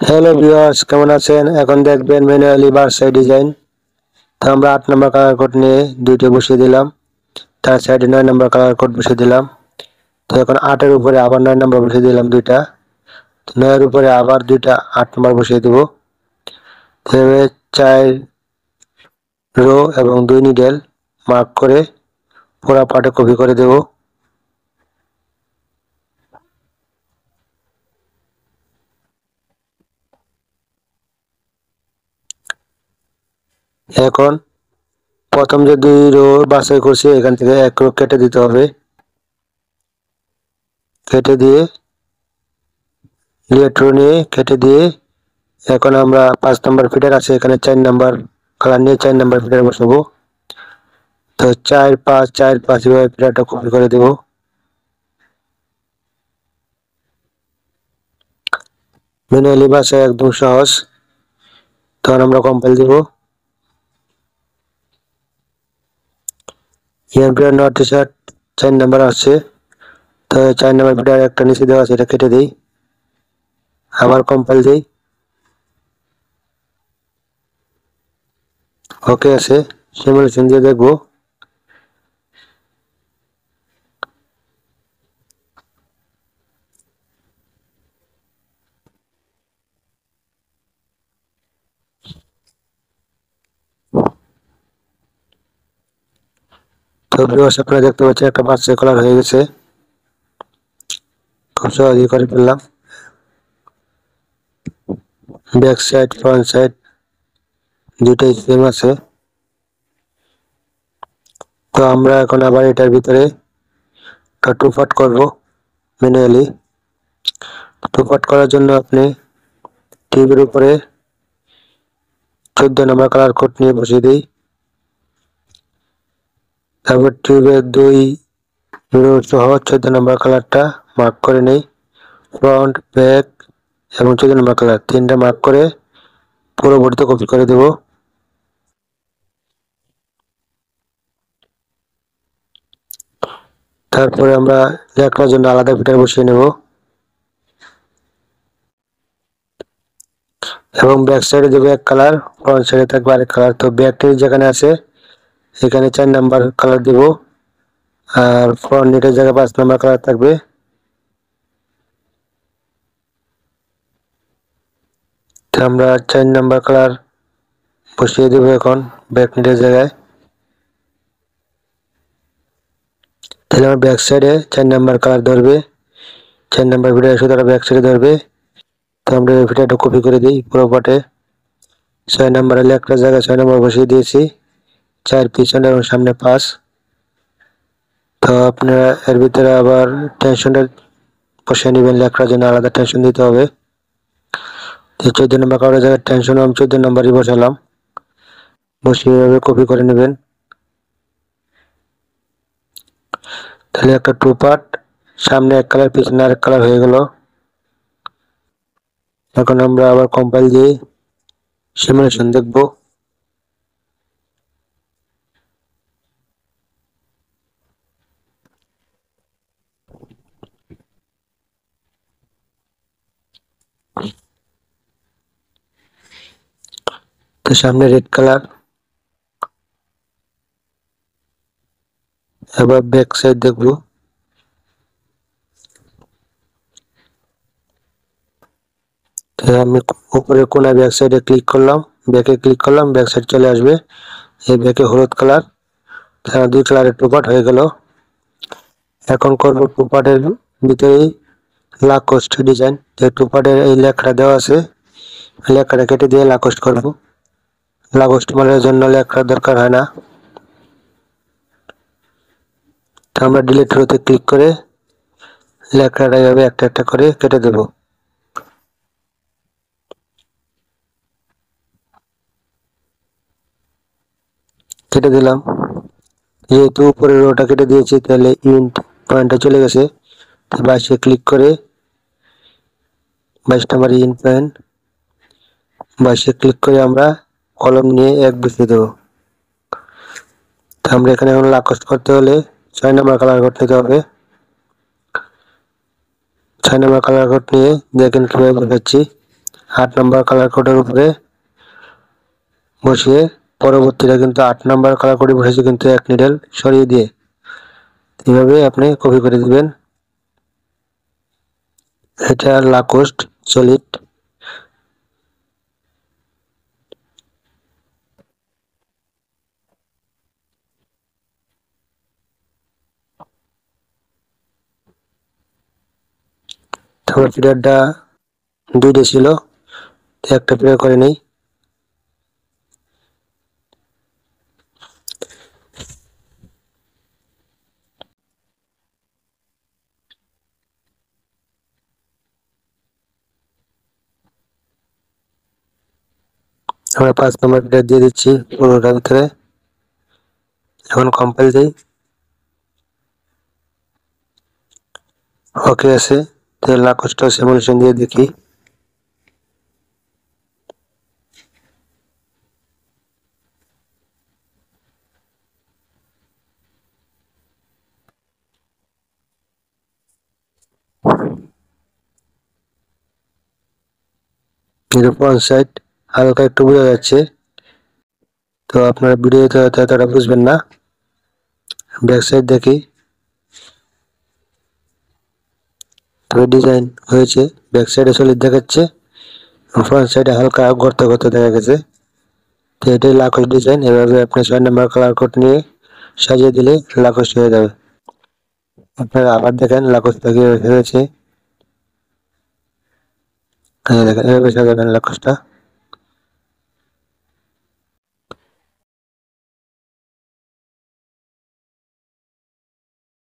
Hello viewers, কেমন আছেন? এখন দেখবেন ম্যানুয়ালি বারসাই ডিজাইন। তো আমরা 8 নম্বর কালার কোড নিয়ে দুইটা বসিয়ে দিলাম, তার সাইডে 9 নম্বর কালার কোড বসিয়ে দিলাম। তো এখন 8 এর উপরে আবার 9 নম্বর বসিয়ে দিলাম দুইটা, তো 9 এর উপরে আবার দুইটা 8 নম্বর বসিয়ে দেব। এভাবে 4 রো এবং 2 নিডেল মার্ক করে পুরো পার্টে কপি করে দেব। এখন প্রথম যে 2 রো বাছাই করছি এখান থেকে 1 রো কেটে দিতে হবে। কেটে দিয়ে লিয়েট রো নিয়ে কেটে দিয়ে এখন আমরা 5 নম্বর ফিটার আছে, এখানে 4 নম্বর কালার নিয়ে 4 নম্বর ফিটার বসাবো। তো 4 5 4 5 এভাবে ফিটারটা কপি করে দেব। ম্যানুয়ালি বাছাই একদম সহজ। তখন আমরা কম্পাইল দেব। এমপিআর নট টি-শার্ট 4 নম্বর আছে, তো 4 নম্বর ফিটার একটা নিচে দেওয়া আছে, এটা কেটে দিই, আবার কম্পাইল দিই। ওকে আছে, সিমুলেশন দিয়ে দেখবো। তো ভিউয়ার্স, আপনারা দেখতে পাচ্ছেন একটা বাছাই কালার হয়ে গেছে, খুব সহজেই করে ফেললাম। ব্যাক সাইড ফ্রন্ট সাইড দুইটাই সেম আছে। তো আমরা এখন আবার এটার ভিতরে একটা টু পার্ট করবো ম্যানুয়ালি। টু পার্ট করার জন্য আপনি টিউবের উপরে 14 নম্বর কালার কোড নিয়ে বসিয়ে দিই। তারপর টিউবের 2 রো সহ 14 নম্বর কালারটা মার্ক করে নেই। ফ্রন্ট ব্যাক এবং 14 নম্বর কালার তিনটা মার্ক করে পুরো বডিতে কপি করে দেব। তারপরে আমরা লেখার জন্য আলাদা ফিটার বসিয়ে নেব এবং ব্যাক সাইডে দেবো 1 কালার, ফ্রন্ট সাইডে থাকবে আরেক কালার। তো ব্যাকটির যেখানে আছে এখানে 4 নম্বর কালার দেব, আর ফ্রন্ট নেটের জায়গায় 5 নম্বর কালার থাকবে। তো আমরা 4 নম্বর কালার বসিয়ে দেব এখন ব্যাক নেটের জায়গায়। তাহলে আমার ব্যাক সাইডে 4 নম্বর কালার ধরবে, 4 নম্বর ফিটার এসে তারা ব্যাক সাইডে ধরবে। তো আমরা এই ফিটারটা কপি করে দিই পুরো পাটে। 6 নম্বরে লেখার জায়গায় 6 নম্বর বসিয়ে দিয়েছি, 4 পিছনে এবং সামনে 5। তো আপনারা এর ভিতরে আবার টেনশনটা বসিয়ে নেবেন, লেখার জন্য আলাদা টেনশন দিতে হবে। 14 নম্বর কালারের জায়গায় টেনশন আমি 14 নম্বরই বসালাম, বসিয়ে এভাবে কপি করে নেবেন। তাহলে একটা টু পার্ট, সামনে 1 কালার পিছনে আরেক কালার হয়ে গেল। এখন আমরা আবার কম্পাইল দিয়ে সিমুলেশন দেখব। তো সামনে রেড কালার, এবার ব্যাক সাইড দেখব। আমি উপরে কোনায় ব্যাক সাইডে ক্লিক করলাম, ব্যাকে ক্লিক করলাম, ব্যাক সাইড চলে আসবে। এই ব্যাকে হলুদ কালার, 2 কালারের টু পার্ট হয়ে গেল। এখন করব টু পার্টের ভিতরেই লাকোস্ট ডিজাইন। যে টু পার্টের এই লেখাটা দেওয়া আছে, লেখাটা কেটে দিয়ে লাকোস্ট করব। লাকোস্ট মারার জন্য লেখার দরকার হয় না। তো আমরা ডিলিট রোতে ক্লিক করে লেখাটা এভাবে একটা একটা করে কেটে দেব। কেটে দিলাম। যেহেতু উপরে রোটা কেটে দিয়েছি তাহলে ইন্ট পয়েন্টটা চলে গেছে। 22 ক্লিক করে 22 নম্বর ইন পয়েন্ট, 22 ক্লিক করে আমরা কলম নিয়ে 1 বসিয়ে দেব। তো আমরা এখানে এখন লাকোস্ট করতে হলে 6 নম্বর কালার কোড নিতে হবে। 6 নম্বর কালার কোড নিয়ে দেখেন কিভাবে বসাচ্ছি। 8 নম্বর কালার কোডের উপরে বসিয়ে পরবর্তীটা কিন্তু 8 নম্বর কালার কোডে বসেছে কিন্তু এক নিডেল সরিয়ে দিয়ে এইভাবে আপনি কপি করে দিবেন। এটা লাকোস্ট সলিড। তারপর পিরিয়ডটা 2টা ছিল, একটা পিরিয়ড করে নেই। আমরা 5 নম্বর পিরিয়ড দিয়ে দিচ্ছি পুরোটার ভিতরে। এখন কম্পাইল দেই। ওকে আছে, তো লাকোস্ট সিমুলেশন দিয়ে দেখি। ফ্রন্ট সাইড হালকা একটু বোঝা যাচ্ছে, তো আপনারা ভিডিওতে হয়তো এতটা বুঝবেন না। ব্যাক সাইড দেখি, তবে ডিজাইন হয়েছে। ব্যাক সাইডে সলিড দেখাচ্ছে, ফ্রন্ট সাইডে হালকা গর্ত গর্ত দেখা গেছে। তো এটাই লাকোস্ট ডিজাইন। এভাবে আপনি 6 নম্বর কালার কোড নিয়ে সাজিয়ে দিলে লাকোস্ট হয়ে যাবে। আপনারা আবার দেখেন লাকোস্টটা কিভাবে হয়েছে। দেখেন এভাবে সাজাবেন লাকোস্টটা।